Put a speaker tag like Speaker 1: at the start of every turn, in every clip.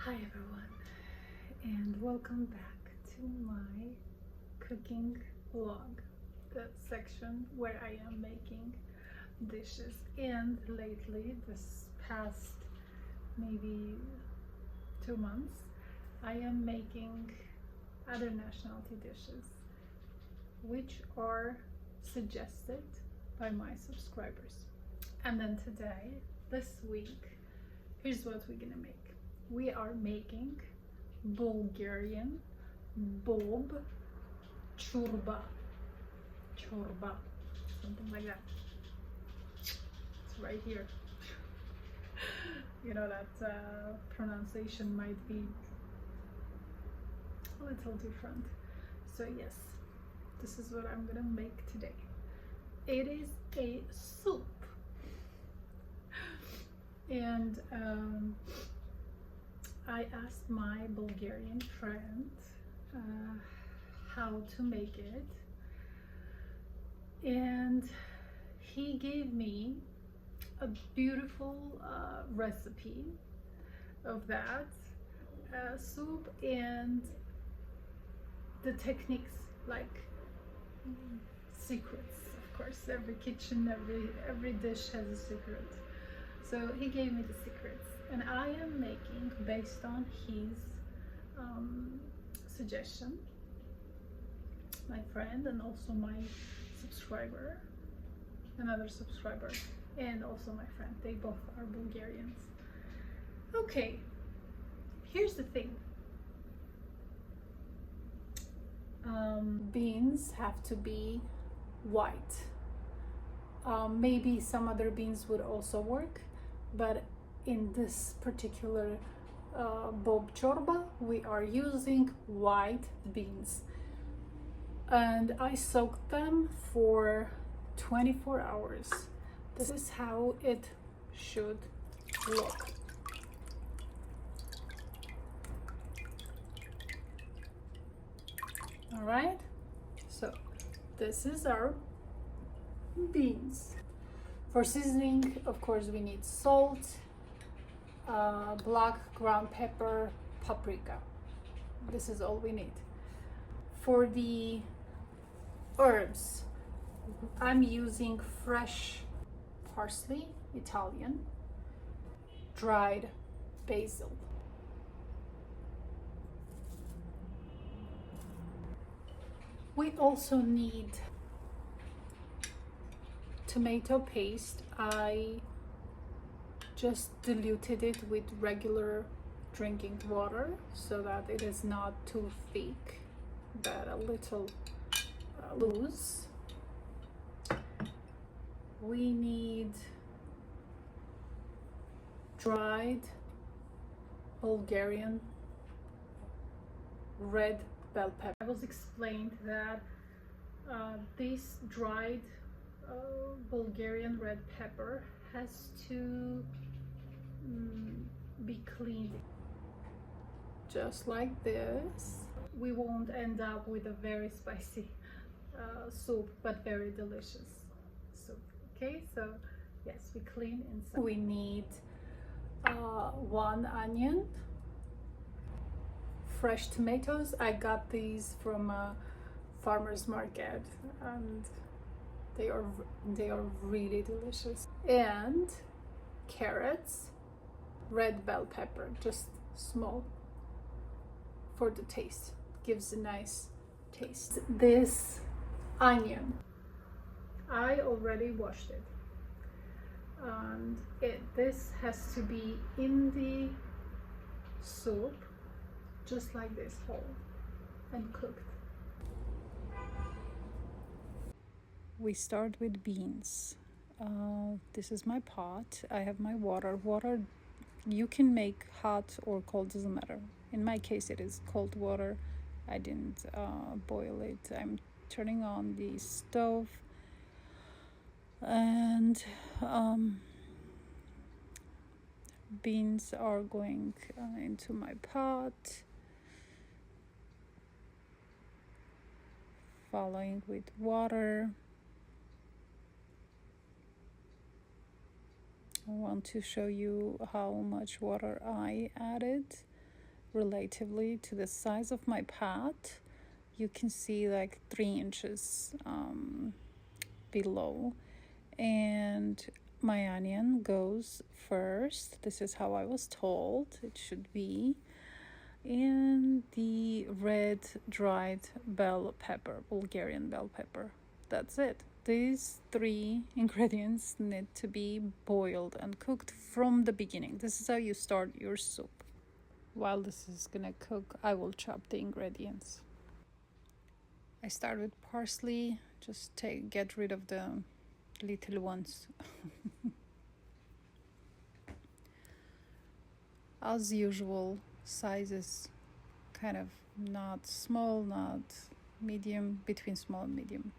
Speaker 1: Hi everyone, and welcome back to my cooking vlog, the section where I am making dishes. And lately, this past maybe 2 months, I am making other nationality dishes which are suggested by my subscribers. And then today, this week, here's what we're gonna make. We are making Bulgarian Bob Chorba, something like that. It's right here. You know that pronunciation might be a little different. So yes, this is what I'm gonna make today. It is a soup, and I asked my Bulgarian friend how to make it, and he gave me a beautiful recipe of that soup, and the techniques, like secrets. Of course, every kitchen, every dish has a secret. So he gave me the secrets, and I am making based on his suggestion, my friend, and also my subscriber, another subscriber, and also my friend. They both are Bulgarians. Okay, here's the thing. Beans have to be white. Maybe some other beans would also work, but in this particular Bob Chorba, we are using white beans. And I soaked them for 24 hours. This is how it should look. All right, so this is our beans. For seasoning, of course, we need salt, black ground pepper, paprika. This is all we need. For the herbs, I'm using fresh parsley, Italian, dried basil. We also need tomato paste. I just diluted it with regular drinking water so that it is not too thick but a little loose. We need dried Bulgarian red bell pepper. I was explained that this dried Bulgarian red pepper has to be cleaned just like this. We won't end up with a very spicy soup, but very delicious soup. Okay, so yes, we clean inside. We need 1 onion, fresh tomatoes. I got these from a farmer's market, and they are really delicious. And carrots, red bell pepper, just small for the taste, gives a nice taste. This onion, I already washed it, and this has to be in the soup just like this, whole and cooked. We start with beans. This is my pot. I have my water. Water you can make hot or cold, doesn't matter. In my case, it is cold water. I didn't boil it. I'm turning on the stove, and beans are going into my pot, following with water. I want to show you how much water I added. relatively to the size of my pot. You can see like 3 inches below, and my onion goes first. This is how I was told it should be. And the red dried bell pepper, Bulgarian bell pepper. That's it. These 3 ingredients need to be boiled and cooked from the beginning. This is how you start your soup. While this is gonna cook, I will chop the ingredients. I start with parsley. Just get rid of the little ones. As usual, sizes kind of not small, not medium, between small and medium.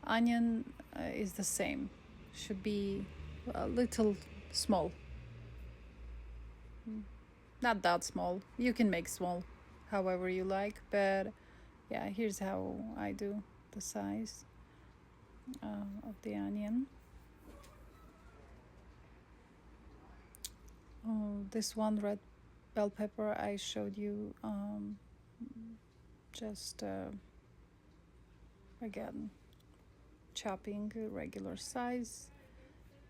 Speaker 1: Onion is the same, should be a little small, not that small. You can make small however you like, but yeah, here's how I do the size of the onion. This one red bell pepper I showed you, just again chopping regular size,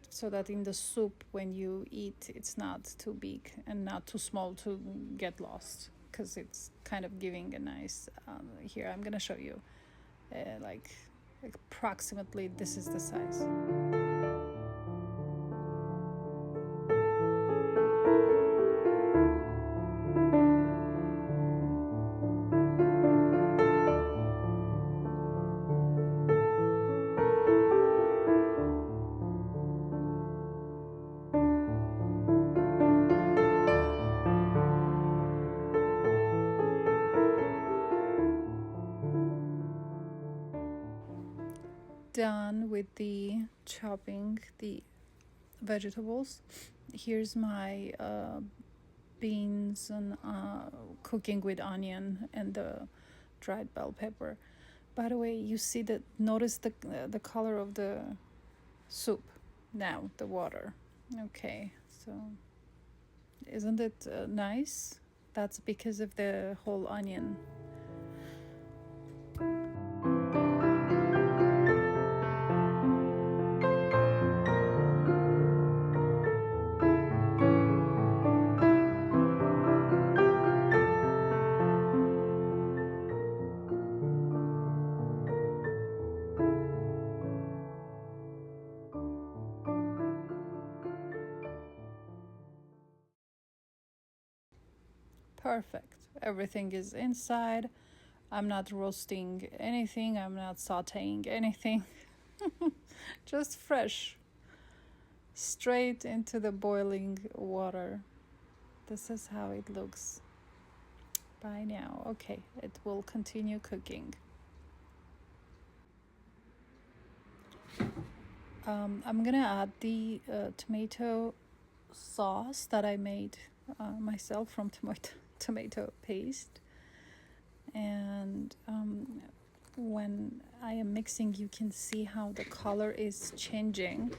Speaker 1: so that in the soup when you eat it's not too big and not too small to get lost, because it's kind of giving a nice here I'm gonna show you like approximately this is the size. Done with the chopping the vegetables. Here's my beans and cooking with onion and the dried bell pepper. By the way, you see that, notice the color of the soup now, the water. Okay, so isn't it nice? That's because of the whole onion. Perfect. Everything is inside. I'm not roasting anything. I'm not sauteing anything. Just fresh. Straight into the boiling water. This is how it looks by now. Okay, it will continue cooking. I'm gonna add the tomato sauce that I made myself from tomato paste. And when I am mixing, you can see how the color is changing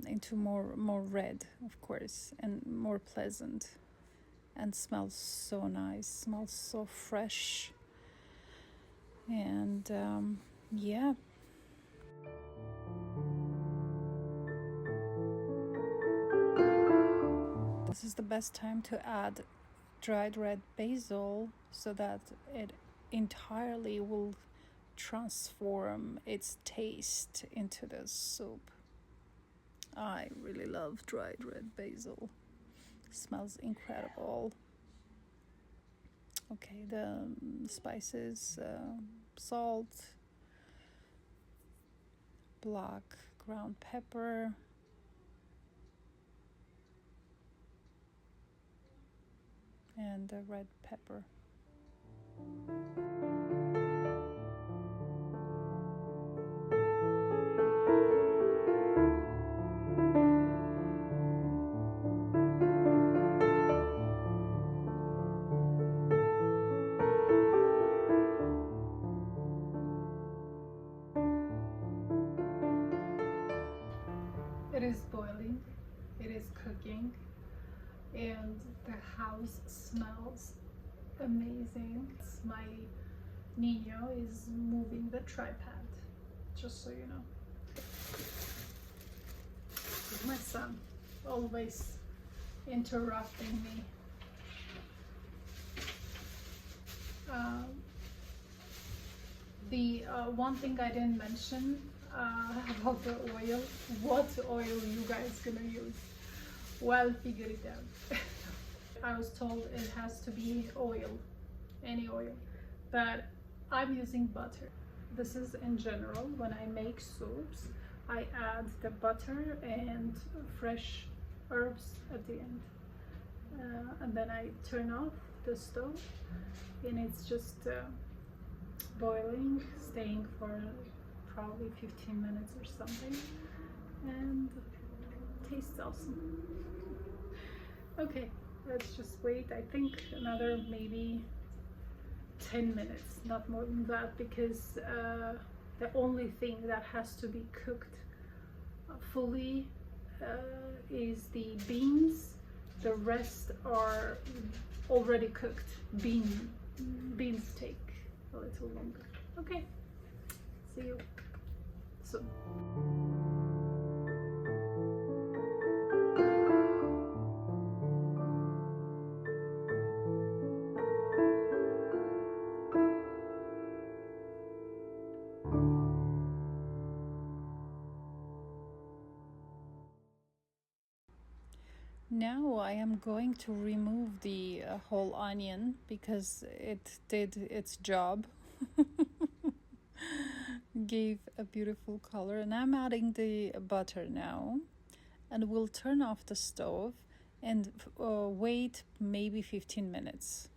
Speaker 1: into more red, of course, and more pleasant, and smells so nice, smells so fresh. And yeah, this is the best time to add dried red basil, so that it entirely will transform its taste into the soup. I really love dried red basil. Smells incredible. Okay, the spices, salt, black ground pepper, and the red pepper. It is boiling, it is cooking, and and the house smells amazing. My Nino is moving the tripod, just so you know. My son always interrupting me. The one thing I didn't mention about the oil, what oil you guys gonna use? Well, figure it out. I was told it has to be oil, any oil, but I'm using butter. This is in general, when I make soups, I add the butter and fresh herbs at the end. And then I turn off the stove, and it's just boiling, staying for probably 15 minutes or something, and tastes awesome. Okay, let's just wait. I think another maybe 10 minutes, not more than that, because the only thing that has to be cooked fully is the beans. The rest are already cooked. Beans take a little longer. Okay, see you soon. Now I am going to remove the whole onion because it did its job. Gave a beautiful color, and I'm adding the butter now, and we'll turn off the stove and wait maybe 15 minutes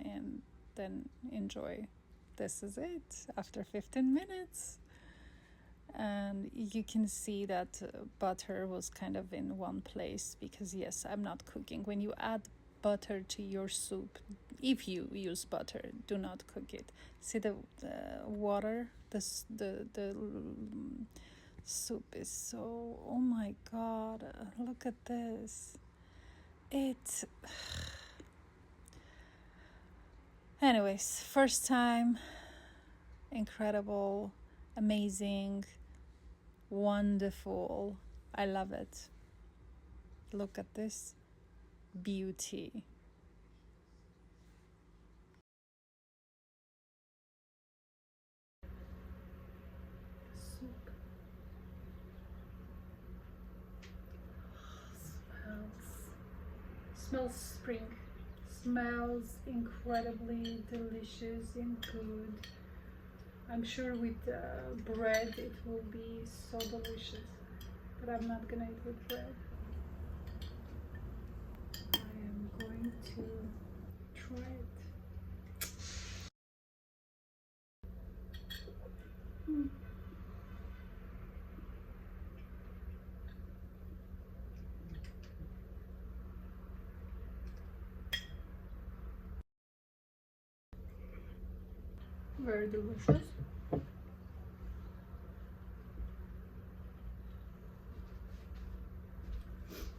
Speaker 1: and then enjoy. This is it after 15 minutes. And you can see that butter was kind of in one place because yes, I'm not cooking. When you add butter to your soup, if you use butter, do not cook it. See the water, the soup is so, oh my god, look at this. Anyways, first time, incredible, amazing, wonderful. I love it. Look at this beauty. Soup smells spring. Smells incredibly delicious and good. I'm sure with bread it will be so delicious, but I'm not gonna eat with bread. I am going to try it. Very delicious.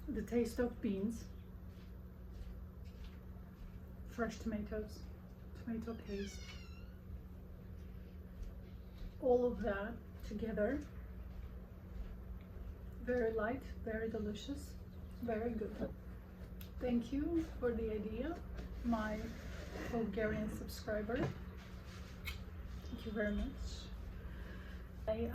Speaker 1: The taste of beans, fresh tomatoes, tomato paste, all of that together. Very light, very delicious, very good. Thank you for the idea, my Bulgarian subscriber. Thank you very much. My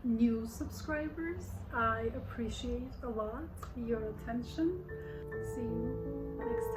Speaker 1: new subscribers, I appreciate a lot your attention. See you next time.